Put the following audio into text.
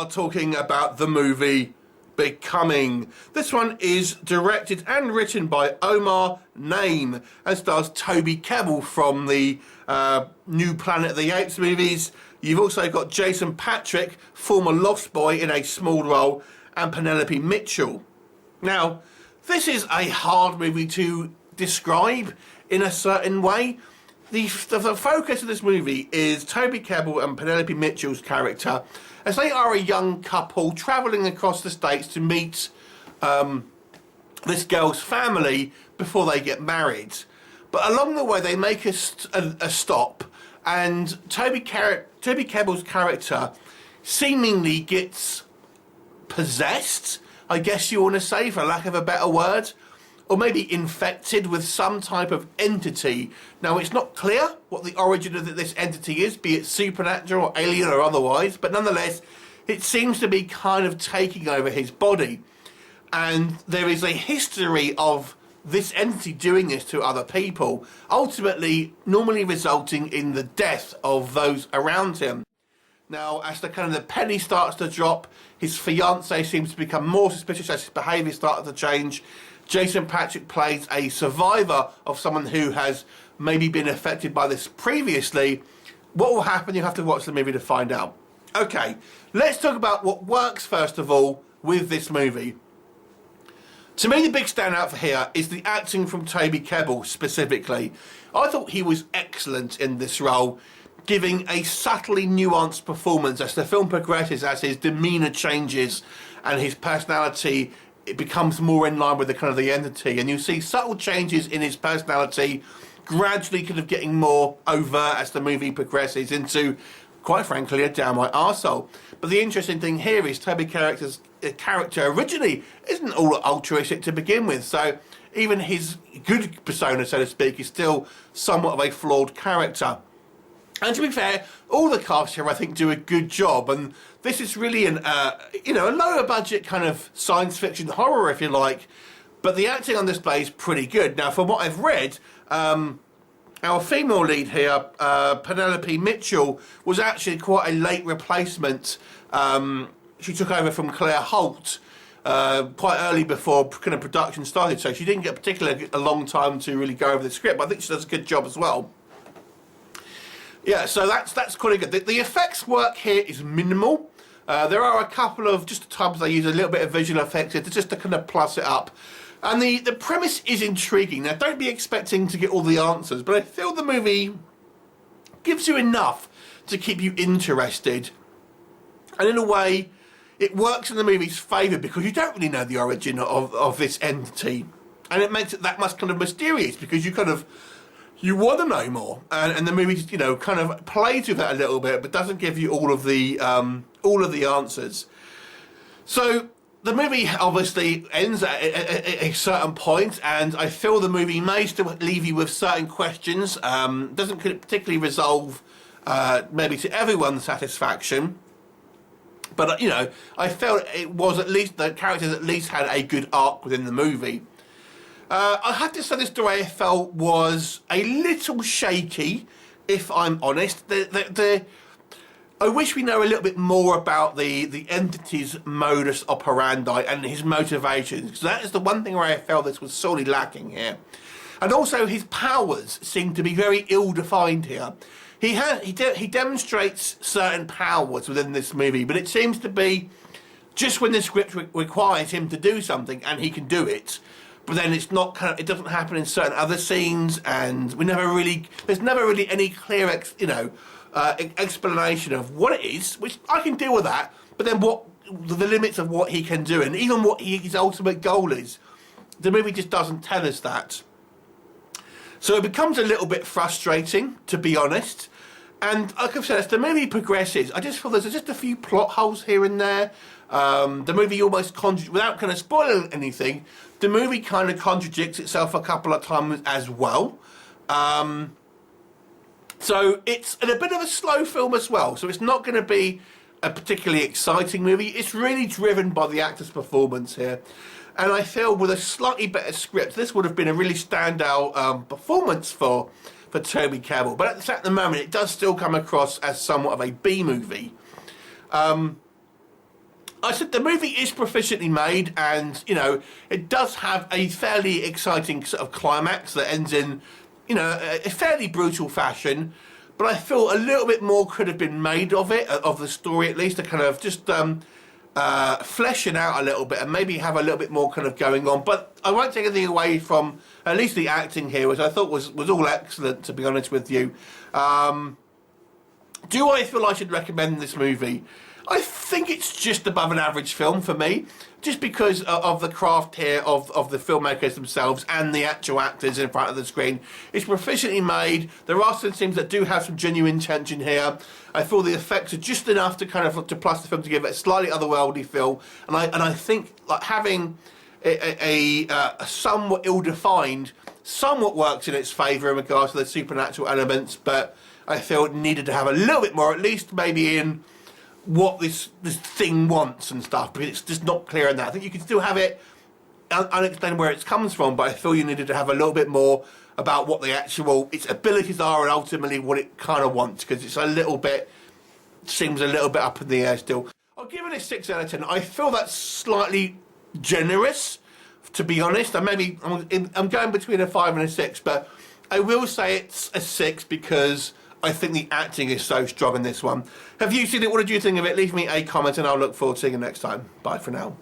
are talking about the movie Becoming. This one is directed and written by Omar Naim and stars Toby Kebbell from the new Planet of the Apes movies. You've also got Jason Patric, former Lost Boy, in a small role, and Penelope Mitchell. Now, this is a hard movie to describe in a certain way. The focus of this movie is Toby Kebbell and Penelope Mitchell's character, as they are a young couple travelling across the States to meet this girl's family before they get married. But along the way they make a stop, and Toby Kebbell's character seemingly gets possessed, I guess you want to say, for lack of a better word, or maybe infected with some type of entity. Now, it's not clear what the origin of this entity is, be it supernatural or alien or otherwise, but nonetheless, it seems to be kind of taking over his body. And there is a history of this entity doing this to other people, ultimately normally resulting in the death of those around him. Now, as the penny starts to drop, his fiancée seems to become more suspicious as his behaviour starts to change. Jason Patric plays a survivor of someone who has maybe been affected by this previously. What will happen? You have to watch the movie to find out. Okay, let's talk about what works first of all with this movie. To me, the big standout for here is the acting from Toby Kebbell specifically. I thought he was excellent in this role, giving a subtly nuanced performance as the film progresses, as his demeanour changes and his personality, it becomes more in line with the entity, and you see subtle changes in his personality gradually getting more overt as the movie progresses into, quite frankly, a downright arsehole. But the interesting thing here is Toby Character's character originally isn't all altruistic to begin with, so even his good persona, so to speak, is still somewhat of a flawed character. And to be fair, all the cast here, I think, do a good job. And this is really a lower budget kind of science fiction horror, if you like. But the acting on display is pretty good. Now, from what I've read, our female lead here, Penelope Mitchell, was actually quite a late replacement. She took over from Claire Holt quite early before production started. So she didn't get particularly a long time to really go over the script. But I think she does a good job as well. Yeah, so that's quite good. The effects work here is minimal. There are a couple of times they use a little bit of visual effects just to plus it up. And the premise is intriguing. Now, don't be expecting to get all the answers, but I feel the movie gives you enough to keep you interested. And in a way, it works in the movie's favour because you don't really know the origin of this entity. And it makes it that much mysterious because you want to know more, and the movie plays with that a little bit, but doesn't give you all of the answers. So the movie obviously ends at a certain point, and I feel the movie may still leave you with certain questions. Doesn't particularly resolve maybe to everyone's satisfaction, but I felt it was at least the characters at least had a good arc within the movie. I have to say this story I felt was a little shaky, if I'm honest. I wish we know a little bit more about the entity's modus operandi and his motivations, because that is the one thing where I felt this was sorely lacking here. And also his powers seem to be very ill-defined here. He demonstrates certain powers within this movie, but it seems to be just when the script requires him to do something and he can do it. But then it's not it doesn't happen in certain other scenes, and there's never really any clear explanation of what it is, which I can deal with that. But then what the limits of what he can do, and even what his ultimate goal is, the movie just doesn't tell us that. So it becomes a little bit frustrating, to be honest. And like I've said, as the movie progresses, I just feel there's just a few plot holes here and there. The movie almost without spoiling anything, the movie contradicts itself a couple of times as well. So it's a bit of a slow film as well. So it's not going to be a particularly exciting movie. It's really driven by the actor's performance here. And I feel with a slightly better script, this would have been a really standout performance for Toby Kebbell. But at the moment, it does still come across as somewhat of a B movie. I said the movie is proficiently made, and you know it does have a fairly exciting sort of climax that ends in, you know, a fairly brutal fashion. But I feel a little bit more could have been made of it, of the story at least, to kind of just flesh it out a little bit and maybe have a little bit more kind of going on. But I won't take anything away from at least the acting here, which I thought was all excellent, to be honest with you. Do I feel I should recommend this movie? I think it's just above an average film for me, just because of the craft here of the filmmakers themselves and the actual actors in front of the screen. It's proficiently made. There are some scenes that do have some genuine tension here. I feel the effects are just enough to kind of to plus the film to give it a slightly otherworldly feel. And I think like having a somewhat ill-defined somewhat works in its favour in regards to the supernatural elements, but I feel it needed to have a little bit more, at least maybe in what this thing wants and stuff, but it's just not clear in that. I think you can still have it unexplained where it comes from, but I feel you needed to have a little bit more about what the actual its abilities are and ultimately what it kind of wants, because it's a little bit, seems a little bit up in the air still. I'll give it a 6 out of 10. I feel that's slightly generous, to be honest. I'm going between a 5 and a 6, but I will say it's a 6 because I think the acting is so strong in this one. Have you seen it? What did you think of it? Leave me a comment and I'll look forward to seeing you next time. Bye for now.